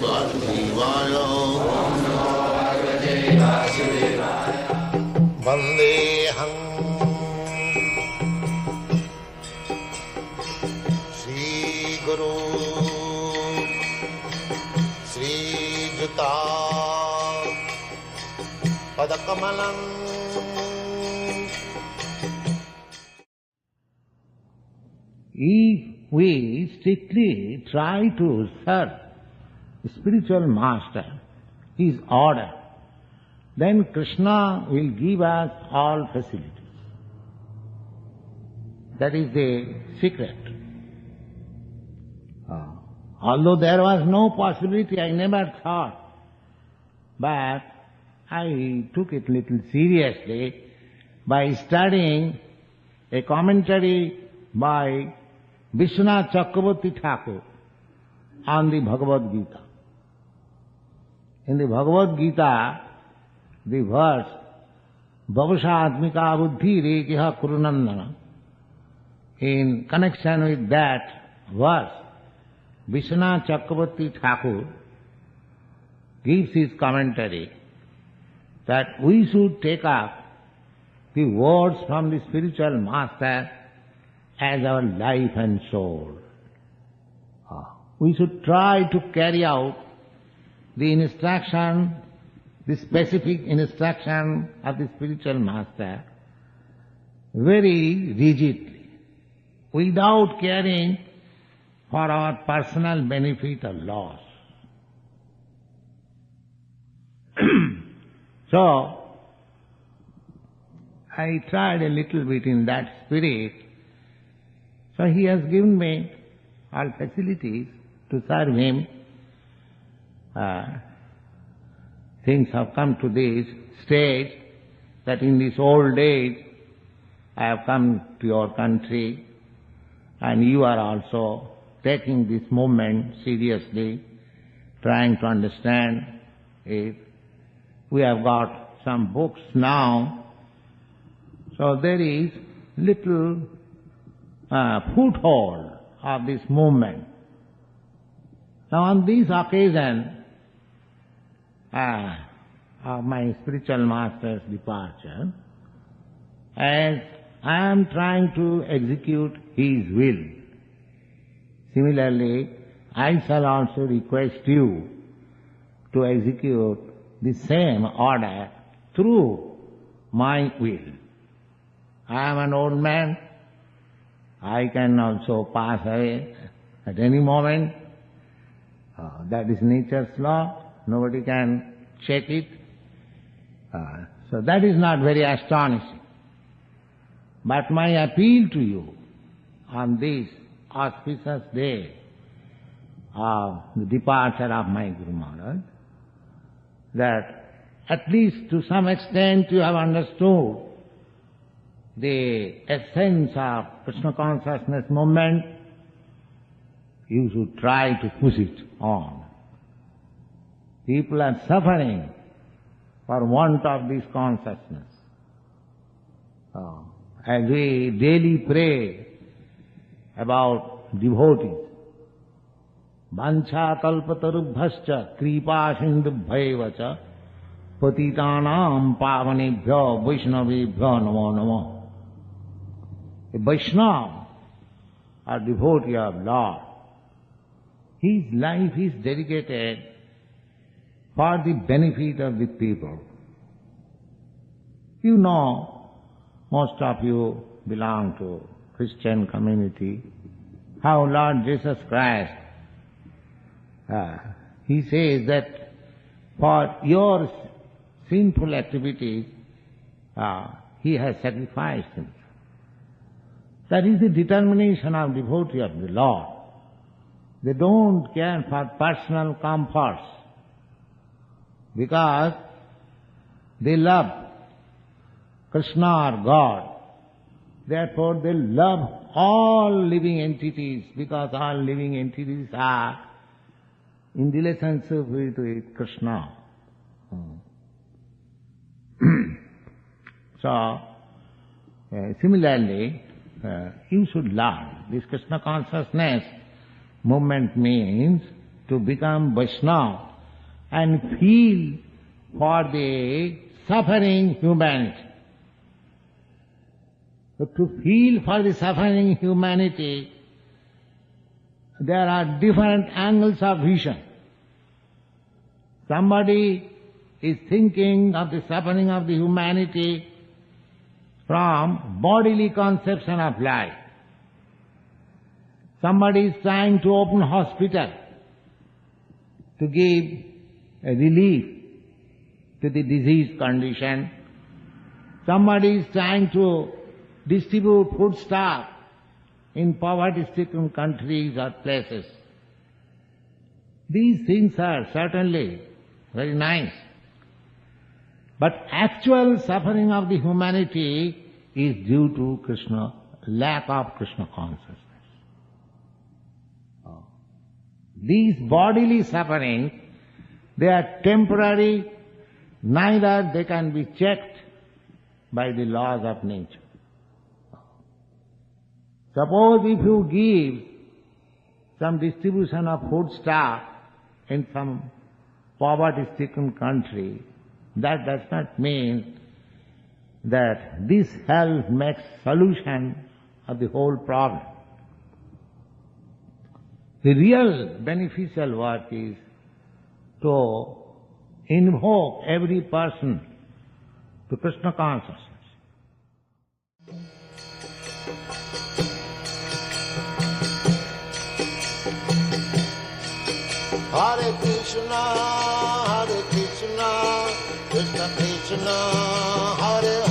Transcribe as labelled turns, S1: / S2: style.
S1: Vasudevaya. Vandeham Shri Guru Shri Juta Padakamalam.
S2: If we strictly try to serve the spiritual master, his order, then Krishna will give us all facilities. That is the secret. Although there was no possibility, I never thought, but I took it little seriously by studying a commentary by Vishwanath Chakravarti Thakur on the Bhagavad Gita. In the Bhagavad Gita, the verse Bhavasatmika buddhi rekiha kurunandana, in connection with that verse, Vishwanath Chakravarti Thakur gives his commentary that we should take up the words from the spiritual master as our life and soul. We should try to carry out the instruction, the specific instruction of the spiritual master very rigidly, without caring for our personal benefit or loss. So, I tried a little bit in that spirit. So he has given me all facilities to serve him. Things have come to this stage that in this old age I have come to your country and you are also taking this movement seriously, trying to understand it. We have got some books now, so there is little foothold of this movement. Now on this occasion of my spiritual master's departure, as I am trying to execute his will, similarly I shall also request you to execute the same order through my will. I am an old man. I can also pass away at any moment. That is nature's law. Nobody can check it. So that is not very astonishing. But my appeal to you on this auspicious day of the departure of my Guru Maharaj, that at least to some extent you have understood the essence of Krishna consciousness movement, you should try to push it on. People are suffering for want of this consciousness. As we daily pray about devotees, Vancha kalpatarubhascha kripa sindubhaivacha patitanam pavanebhyo vaishnavebhyo namo namo. A Vaishnava, a devotee of Lord, his life is dedicated for the benefit of the people. You know, most of you belong to Christian community, how Lord Jesus Christ, he says that for your sinful activities, he has sacrificed himself. That is the determination of devotee of the Lord. They don't care for personal comforts because they love Krishna or God. Therefore they love all living entities because all living entities are in relationship with Krishna. So, similarly, you should learn. This Krishna consciousness movement means to become Vaishnava and feel for the suffering humanity. So to feel for the suffering humanity, there are different angles of vision. Somebody is thinking of the suffering of the humanity from bodily conception of life. Somebody is trying to open hospital to give a relief to the diseased condition. Somebody is trying to distribute foodstuff in poverty-stricken countries or places. These things are certainly very nice. But actual suffering of the humanity is due to Krishna, lack of Krishna consciousness. These bodily sufferings, they are temporary, neither they can be checked by the laws of nature. Suppose if you give some distribution of foodstuff in some poverty-stricken country, that does not mean that this help makes solution of the whole problem. The real beneficial work is to invoke every person to Krishna consciousness.
S1: Hare Krishna, Krishna Krishna, Hare